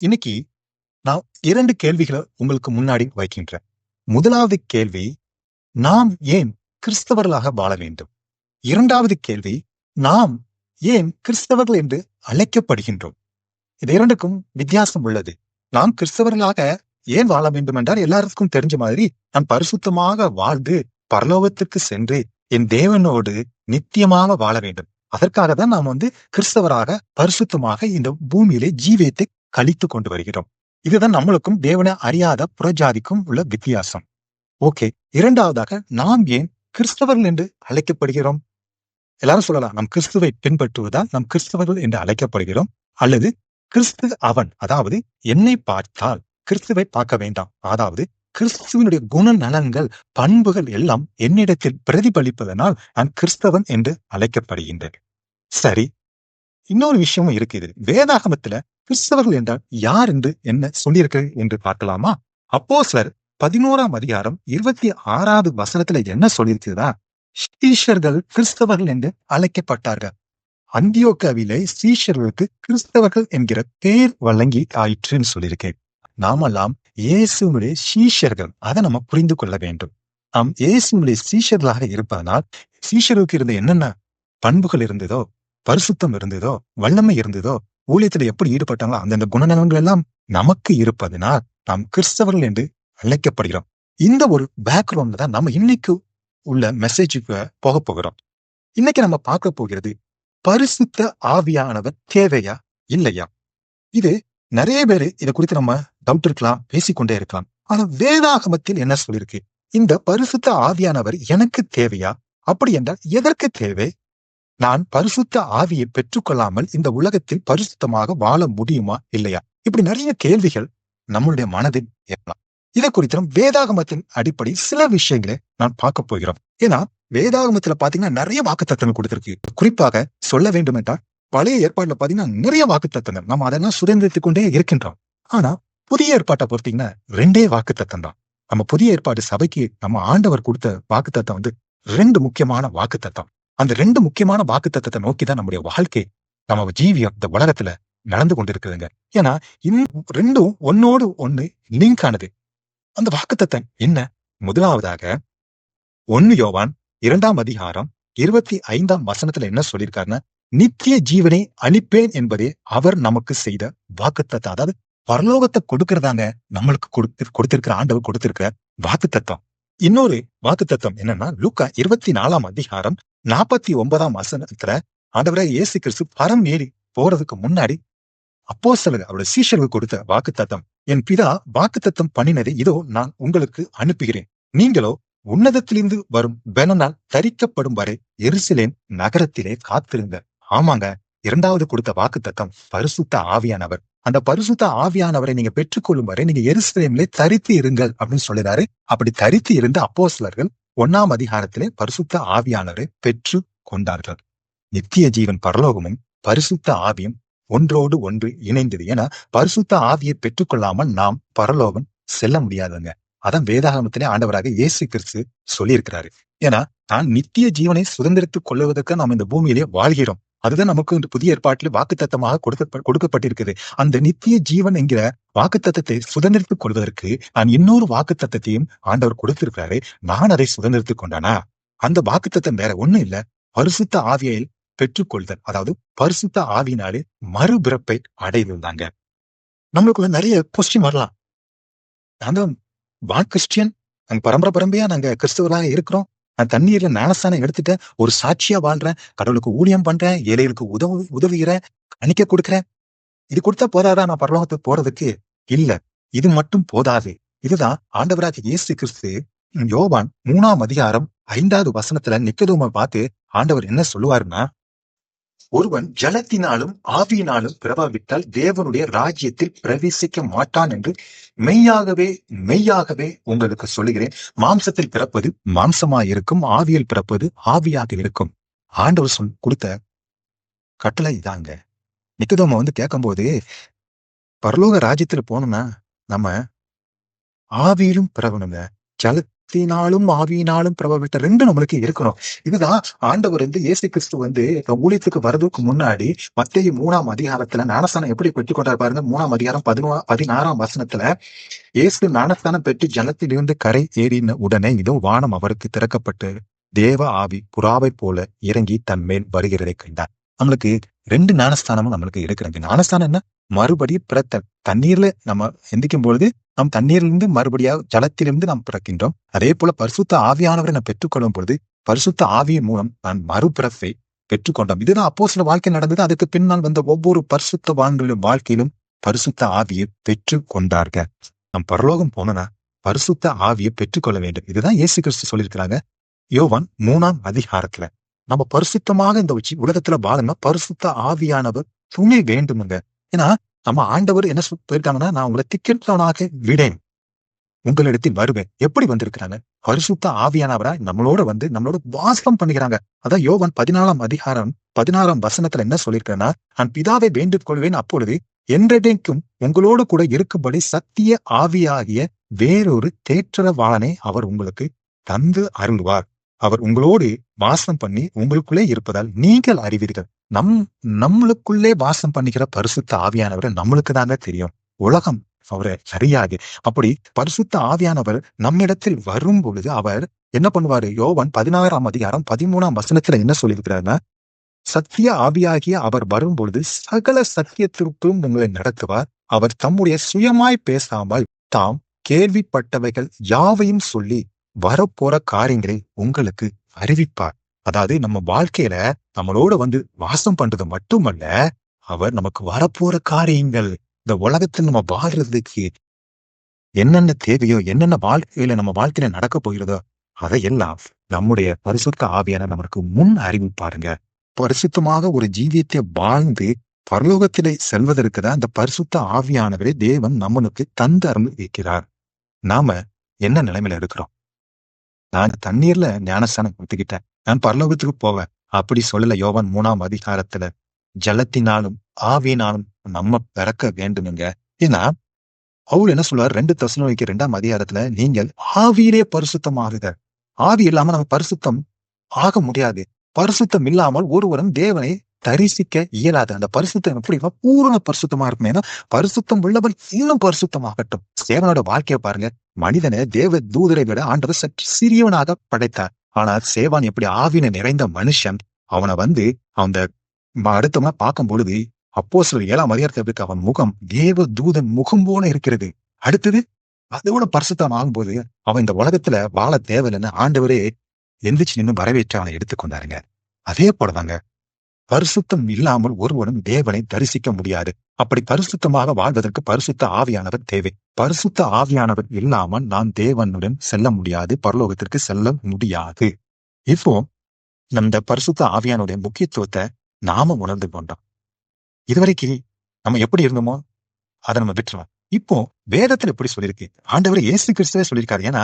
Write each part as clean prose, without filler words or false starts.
இன்னைக்கு நான் 2 கேள்விகள உங்களுக்கு முன்னாடி வைக்கின்றேன். முதலாவது கேள்வி, நாம் ஏன் கிறிஸ்தவர்களாக வாழ வேண்டும்? 2வது கேள்வி, நாம் ஏன் கிறிஸ்தவர்கள் என்று அழைக்கப்படுகின்றோம்? இது 2க்கும் வித்தியாசம் உள்ளது. நாம் கிறிஸ்தவர்களாக ஏன் வாழ வேண்டும் என்றால், எல்லாருக்கும் தெரிஞ்ச மாதிரி நான் பரிசுத்தமாக வாழ்ந்து பரலோகத்திற்கு சென்று என் தேவனோடு நித்தியமாக வாழ வேண்டும். அதற்காக தான் நாம் கிறிஸ்தவராக பரிசுத்தமாக இந்த பூமியிலே ஜீவியத்தை கழித்துக் கொண்டு வருகிறோம். இதுதான் நம்மளுக்கும் தேவனை அறியாத புறஜாதிக்கும் உள்ள வித்தியாசம். ஓகே, 2வதாக நாம் ஏன் கிறிஸ்தவர்கள் என்று அழைக்கப்படுகிறோம்? எல்லாரும் சொல்லலாம், நம் கிறிஸ்துவை பின்பற்றுவதால் நாம் கிறிஸ்தவர்கள் என்று அழைக்கப்படுகிறோம். அல்லது கிறிஸ்து அவன், அதாவது என்னை பார்த்தால் கிறிஸ்துவை பார்க்க வேண்டாம், அதாவது கிறிஸ்துவனுடைய குணநலன்கள் பண்புகள் எல்லாம் என்னிடத்தில் பிரதிபலிப்பதனால் நான் கிறிஸ்தவன் என்று அழைக்கப்படுகின்றேன். சரி, இன்னொரு விஷயமும் இருக்குது. வேதாகமத்துல கிறிஸ்தவர்கள் என்றால் யார் என்று என்ன சொல்லியிருக்கு என்று பார்க்கலாமா? அப்போஸ்தலர் 11ஆம் அதிகாரம் 26வது வசனத்துல என்ன சொல்லியிருக்குதா? சீஷர்கள் கிறிஸ்தவர்கள் என்று அழைக்கப்பட்டார்கள். அந்தியோக்கியாவிலே சீஷர்களுக்கு கிறிஸ்தவர்கள் என்கிற பெயர் வழங்கி ஆயிற்றுன்னு சொல்லியிருக்கேன். நாமெல்லாம் இயேசுனுடைய சீஷர்கள். அதை நம்ம புரிந்து கொள்ள வேண்டும். நாம் இயேசுனுடைய சீஷர்களாக இருப்பதனால் சீஷர்களுக்கு இருந்த என்னென்ன பண்புகள் இருந்ததோ, பரிசுத்தம் இருந்ததோ, வல்லமை இருந்ததோ, ஊழியத்துல எப்படி ஈடுபட்டாங்களோ அந்தந்த குணநலன்கள் எல்லாம் நமக்கு இருப்பதனால் நாம் கிறிஸ்தவர்கள் என்று அழைக்கப்படுகிறோம். இந்த ஒரு பேக்ரவுண்ட்ல தான் நம்ம இன்னைக்கு உள்ள மெசேஜுக்கு போக போகிறோம். இன்னைக்கு நம்ம பார்க்க போகிறது, பரிசுத்த ஆவியானவர் தேவையா இல்லையா? இது நிறைய பேரு இதை குறித்து நம்ம டவுட் இருக்கலாம், பேசிக்கொண்டே இருக்கலாம். ஆனா வேதாகமத்தில் என்ன சொல்லியிருக்கு? இந்த பரிசுத்த ஆவியானவர் எனக்கு தேவையா? அப்படி என்றால் எதற்கு தேவை? நான் பரிசுத்த ஆவியை பெற்றுக்கொள்ளாமல் இந்த உலகத்தில் பரிசுத்தமாக வாழ முடியுமா இல்லையா? இப்படி நிறைய கேள்விகள் நம்மளுடைய மனதில் ஏற்படலாம். இதை குறித்தும் வேதாகமத்தின் அடிப்படை சில விஷயங்களை நான் பார்க்க போகிறோம். ஏன்னா வேதாகமத்துல பாத்தீங்கன்னா நிறைய வாக்குத்தத்தங்கள் கொடுத்திருக்கு. குறிப்பாக சொல்ல வேண்டும் என்றால் பழைய ஏற்பாடுல பாத்தீங்கன்னா நிறைய வாக்குத்தத்தங்கள், நம்ம அதெல்லாம் சுதந்திரித்துக் கொண்டே இருக்கின்றோம். ஆனா புதிய ஏற்பாட்டை பொறுத்தீங்கன்னா 2 வாக்குத்தத்தம் தான். நம்ம புதிய ஏற்பாடு சபைக்கு நம்ம ஆண்டவர் கொடுத்த வாக்குத்தத்தம் 2 முக்கியமான வாக்குத்தத்தம். அந்த 2 முக்கியமான வாக்குத்தத்தத்தை நோக்கிதான் நம்முடைய வாழ்க்கை, நம்ம ஜீவியம் இந்த உலகத்துல நடந்து கொண்டிருக்குதுங்க. ஏன்னா இந்த 2ம் ஒன்னோடு ஒண்ணு லிங்க் ஆனது. அந்த வாக்குத்தத்தம் என்ன? முதலாவதாக 1 யோவான் 2ஆம் அதிகாரம் 25ஆம் வசனத்துல என்ன சொல்லியிருக்காருன்னா, நித்திய ஜீவனை அளிப்பேன் என்பதே அவர் நமக்கு செய்த வாக்குத்தத்தம். அதாவது பரலோகத்தை கொடுக்கிறதாங்க நம்மளுக்கு கொடுத்திருக்கிற ஆண்டவர் கொடுத்திருக்கிற வாக்குத்தத்தம். இன்னொரு வாக்குத்தத்தம் என்னன்னா, லூக்கா 24ஆம் அதிகாரம் 49ஆம் வசனத்துல ஆண்டவரே இயேசு கிறிஸ்து பரம் ஏறி போறதுக்கு முன்னாடி அப்போஸ்தலர் அவருடைய சீஷர்களுக்கு கொடுத்த வாக்குத்தத்தம், என் பிதா வாக்குத்தத்தம் பண்ணினதை இதோ நான் உங்களுக்கு அனுப்புகிறேன், நீங்களோ உன்னதத்திலிருந்து வரும் பெலனால் தரிக்கப்படும் வரை எருசலேம் நகரத்திலே காத்திருங்க. ஆமாங்க, 2வது கொடுத்த வாக்குத்தத்தம் பரிசுத்த ஆவியானவர். அந்த பரிசுத்த ஆவியானவரை நீங்க பெற்றுக்கொள்ளும் வரை நீங்க எருசலேமிலே தரித்து இருங்கள் அப்படின்னு சொல்லுறாரு. அப்படி தரித்து இருந்த அப்போஸ்தலர்கள் 1ஆம் அதிகாரத்திலே பரிசுத்த ஆவியானவரை பெற்று கொண்டார்கள். நித்திய ஜீவன் பரலோகமும் பரிசுத்த ஆவியும் ஒன்றோடு ஒன்று இணைந்தது. ஏன்னா பரிசுத்த ஆவியை பெற்றுக்கொள்ளாமல் நாம் பரலோகம் செல்ல முடியாதுங்க. அதான் வேதாகமத்திலே ஆண்டவராக இயேசு கிறிஸ்து சொல்லியிருக்கிறாரு. ஏன்னா நான் நித்திய ஜீவனை சுதந்திரித்துக் கொள்வதற்கு நாம் இந்த பூமியிலே வாழ்கிறோம். அதுதான் நமக்கு இந்த புதிய ஏற்பாட்டில் வாக்குத்தத்தமாக கொடுக்கப்பட்டிருக்குது. அந்த நித்திய ஜீவன் என்கிற வாக்குத்தத்தத்தை சுதந்திரித்துக் கொள்வதற்கு நான் இன்னொரு வாக்குத்தத்தையும் ஆண்டவர் கொடுத்திருக்கிறாரு. நான் அதை சுதந்திரித்துக் கொண்டானா? அந்த வாக்குத்தத்தம் வேற ஒண்ணும் இல்ல, பரிசுத்த ஆவியை பெற்றுக்கொள்தல். அதாவது பரிசுத்த ஆவியினாலே மறுபிறப்பை அடைதல் தாங்க. நம்மளுக்குள்ள நிறைய கொஸ்டின் வரலாம். நாங்க கிறிஸ்டியன், நாங்க பரம்பரையா நாங்க கிறிஸ்தவராக இருக்கிறோம், நான் தண்ணீர்ல ஞானஸ்தானம் எடுத்துட்டேன், ஒரு சாட்சியா வாழ்றேன், கடவுளுக்கு ஊழியம் பண்றேன், ஏழைகளுக்கு உதவுகிறேன், காணிக்கை கொடுக்கிறேன். இது கொடுத்தா போதாதா நான் பரலோகத்துக்கு போறதுக்கு? இல்ல, இது மட்டும் போதாது. இதுதான் ஆண்டவராகிய இயேசு கிறிஸ்து யோவான் 3ஆம் அதிகாரம் 5வது வசனத்துல நிக்கதோமை பார்த்து ஆண்டவர் என்ன சொல்லுவாருன்னா, ஒருவன் ஜலத்தினாலும் ஆவியினாலும் பிறவாவிட்டால் தேவனுடைய ராஜ்யத்தில் பிரவேசிக்க மாட்டான் என்று மெய்யாகவே மெய்யாகவே உங்களுக்கு சொல்லுகிறேன். மாம்சத்தில் பிறப்பது மாம்சமாய் இருக்கும், ஆவியில் பிறப்பது ஆவியாக இருக்கும். ஆண்டவர் கொடுத்த கட்டளை இதாங்க. நிக்கதோமை கேட்கும் போது, பரலோக ராஜ்யத்துல போகணும்னா நம்ம ஆவியிலும் பிறவணுங்க, ஜலத்தினாலும் ஆவியினாலும் பிரபவிட்ட ரெண்டும் நம்மளுக்கு இருக்கணும். இதுதான் ஆண்டவர் இயேசு கிறிஸ்து இந்த ஊழியத்துக்கு வர்றதுக்கு முன்னாடி மத்தேயு 3ஆம் அதிகாரத்துல ஞானஸ்தானம் எப்படி பெற்றுக்கொண்டார் பாருங்க. 3ஆம் அதிகாரம் 16ஆம் வசனத்துல, இயேசு ஞானஸ்தானம் பெற்று ஜலத்திலிருந்து கரை ஏறின உடனே இதோ வானம் அவருக்கு திறக்கப்பட்டு தேவ ஆவி புறாவை போல இறங்கி தன் மேல் வருகிறதை கண்டார். நம்மளுக்கு 2 ஞானஸ்தானமும் நம்மளுக்கு இருக்கிறது. ஞானஸ்தானம் என்ன? மறுபடியும் பிறத்தல். தண்ணீர்ல நம்ம எந்திக்கும் பொழுது நம் தண்ணீரிலிருந்து மறுபடியாக ஜலத்திலிருந்து நாம் பிறக்கின்றோம். அதே போல பரிசுத்த ஆவியானவரை நாம் பெற்றுக்கொள்ளும் பொழுது பரிசுத்த ஆவியின் மூலம் நான் மறுபிறப்பை பெற்றுக்கொண்டோம். இதுதான் அப்போஸ்தலர் வாழ்க்கை நடந்தது. அதுக்கு பின்னால் வந்த ஒவ்வொரு பரிசுத்தவான்களின் வாழ்க்கையிலும் பரிசுத்த ஆவியை பெற்றுக் கொண்டார்கள். நம் பரலோகம் போனா பரிசுத்த ஆவியை பெற்றுக்கொள்ள வேண்டும். இதுதான் இயேசு கிறிஸ்து சொல்லியிருக்கிறாங்க யோவான் 3ஆம் அதிகாரத்துல. நம்ம பரிசுத்தமாக இந்த உலகத்துல வாழணும்னா பரிசுத்த ஆவியானவர் துணை வேண்டுமுங்க. ஏன்னா நம்ம ஆண்டவர் என்ன போயிருக்காங்கன்னா, நான் உங்களை திக்கற்றவனாக விடேன், உங்களிடத்தில் வருவேன். எப்படி வந்திருக்கிறாங்க? பரிசுத்த ஆவியானவரா நம்மளோட வாசம் பண்ணுகிறாங்க. அதான் யோவான் 14ஆம் அதிகாரம் 16ஆம் வசனத்துல என்ன சொல்லியிருக்கிறேன்னா, நான் பிதாவை வேண்டிக் கொள்வேன், அப்பொழுது என்றைக்கும் உங்களோடு கூட இருக்கும்படி சத்திய ஆவியாகிய வேறொரு தேற்றரவாளனை அவர் உங்களுக்கு தந்து அருள்வார். அவர் உங்களோடு வாசம் பண்ணி உங்களுக்குள்ளே இருப்பதால் நீங்கள் அறிவீர்கள். நம்மளுக்குள்ளே வாசம் பண்ணிக்கிற பரிசுத்த ஆவியானவரை நம்மளுக்கு தாங்க தெரியும். உலகம் அவரை அறியாது. அப்படி பரிசுத்த ஆவியானவர் நம்மிடத்தில் வரும் பொழுது அவர் என்ன பண்ணுவாரு? யோவான் 16ஆம் அதிகாரம் 13ஆம் வசனத்துல என்ன சொல்லியிருக்கிறாருன்னா, சத்திய ஆவியாகிய அவர் வரும் பொழுது சகல சத்தியத்திற்கும் உங்களை நடத்துவார். அவர் தம்முடைய சுயமாய் பேசாமல் தாம் கேள்விப்பட்டவைகள் யாவையும் சொல்லி வரப்போற காரியங்களை உங்களுக்கு அறிவிப்பார். அதாவது நம்ம வாழ்க்கையில நம்மளோட வாசம் பண்றது மட்டுமல்ல, அவர் நமக்கு வரப்போற காரியங்கள், இந்த உலகத்தில் நம்ம வாழ்றதுக்கு என்னென்ன தேவையோ, என்னென்ன நம்ம வாழ்க்கையில நடக்க போகிறதோ அதையெல்லாம் நம்முடைய பரிசுத்த ஆவியான நமக்கு முன் அறிவிப்பாருங்க. பரிசுத்தமாக ஒரு ஜீவியத்தை வாழ்ந்து பரலோகத்திலே செல்வதற்கு தான் இந்த பரிசுத்த ஆவியானவரை தேவன் நம்மளுக்கு தந்து அருள் இருக்கிறார். நாம என்ன நிலைமையில இருக்கிறோம்? நான் தண்ணீர்ல ஞானஸ்தானம் கொடுத்துக்கிட்டேன், நான் பரலோகத்துக்கு போவேன் அப்படி சொல்லல. யோவான் 3ஆம் அதிகாரத்துல ஜலத்தினாலும் ஆவியினாலும் நம்ம பிறக்க வேண்டுமுங்க. ஏன்னா பவுல் என்ன சொல்றாரு? 2 தெசலோனிக்கேயர் 2ஆம் அதிகாரத்துல, நீங்கள் ஆவியிலே பரிசுத்தமாகுக. ஆவி இல்லாம நம்ம பரிசுத்தம் ஆக முடியாது. பரிசுத்தம் இல்லாமல் ஒருவரும் தேவனை தரிசிக்க இயலாது. அந்த பரிசுத்தம் எப்படி பூரண பரிசுத்தமா இருக்கும்? ஏன்னா பரிசுத்தம் உள்ளவன் இன்னும் பரிசுத்தமாகட்டும். சேவனோட வாழ்க்கையை பாருங்க. மனிதனை தேவ தூதரை விட ஆண்டவர் சற்று சிறியவனாக படைத்தார். ஆனால் சேவான் எப்படி ஆவின நிறைந்த மனுஷன். அவனை அந்த அடுத்தவனா பார்க்கும் பொழுது அப்போஸ்தலர் 7ஆம் அதிகாரத்துக்கு அவன் முகம் தேவ தூதன் முகம் போல இருக்கிறது. அடுத்தது அதோட பரிசுத்தம் ஆகும்போது அவன் இந்த உலகத்துல வாழ தேவையில்லைன்னு ஆண்டவரே எந்திரிச்சு நின்று வரவேற்று அவனை எடுத்துக்கொண்டாருங்க. அதே போலதாங்க பரிசுத்தம் இல்லாமல் ஒருவனும் தேவனை தரிசிக்க முடியாது. அப்படி பரிசுத்தமாக வாழ்வதற்கு பரிசுத்த ஆவியானவர் தேவை. பரிசுத்த ஆவியானவர் இல்லாமல் நான் தேவனுடன் செல்ல முடியாது, பரலோகத்திற்கு செல்ல முடியாது. இப்போ நம்ம பரிசுத்த ஆவியானுடைய முக்கியத்துவத்தை நாம உணர்ந்து கொண்டோம். இதுவரைக்கும் நம்ம எப்படி இருந்தோமோ அதை நம்ம விட்டுருவோம். இப்போ வேதத்துல எப்படி சொல்லியிருக்கு? ஆண்டவர் இயேசு கிறிஸ்துவே சொல்லியிருக்காரு. ஏன்னா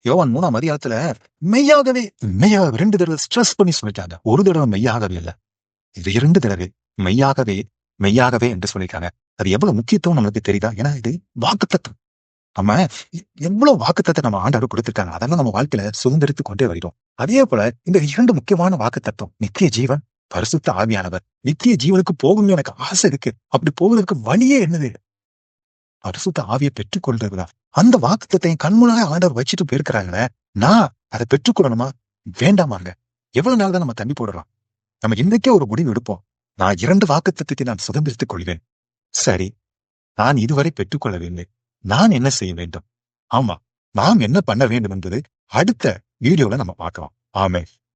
யோவான் 3ஆம் அதிகாரத்துல மெய்யாகவே 2 தடவை ஸ்ட்ரெஸ் பண்ணி சொல்லிட்டாங்க. ஒரு தடவை மெய்யாகவே இல்லை, இது 2 தடவை மெய்யாகவே என்று சொல்லியிருக்காங்க. அது எவ்வளவு முக்கியத்துவம் நம்மளுக்கு தெரியுதா? ஏன்னா இது வாக்குத்தத்தம். நம்ம எவ்வளவு வாக்குத்தத்தை நம்ம ஆண்டவர் கொடுத்திருக்காங்க, அதெல்லாம் நம்ம வாழ்க்கையில சுதந்திரித்து கொண்டே வருகிறோம். அதே போல இந்த 2 முக்கியமான வாக்குத்தத்தம், நித்திய ஜீவன், பரிசுத்த ஆவியானவர். நித்திய ஜீவனுக்கு போகணும்னு எனக்கு ஆசை இருக்கு. அப்படி போவதற்கு வழியே என்னது? பரிசுத்த ஆவியை பெற்றுக்கொள்றதுதான். அந்த வாக்குத்தத்தை கண்முன்னாக ஆண்டவர் வச்சுட்டு போயிருக்கிறாங்களே, நான் அதை பெற்றுக்கொள்ளணுமா வேண்டாமாங்க? எவ்வளவு நாள் தான் நம்ம தண்ணி போடுறோம்? நம்ம இன்னைக்கே ஒரு முடிவு எடுப்போம். நான் 2 வாக்குத்தத்தை நான் சுதந்திரித்துக் கொள்வேன். சரி, நான் இதுவரை பெற்றுக்கொள்ளவில்லை, நான் என்ன செய்ய வேண்டும்? ஆமா, நாம் என்ன பண்ண வேண்டும் என்பது அடுத்த வீடியோல நம்ம பார்க்கலாம். ஆமென்.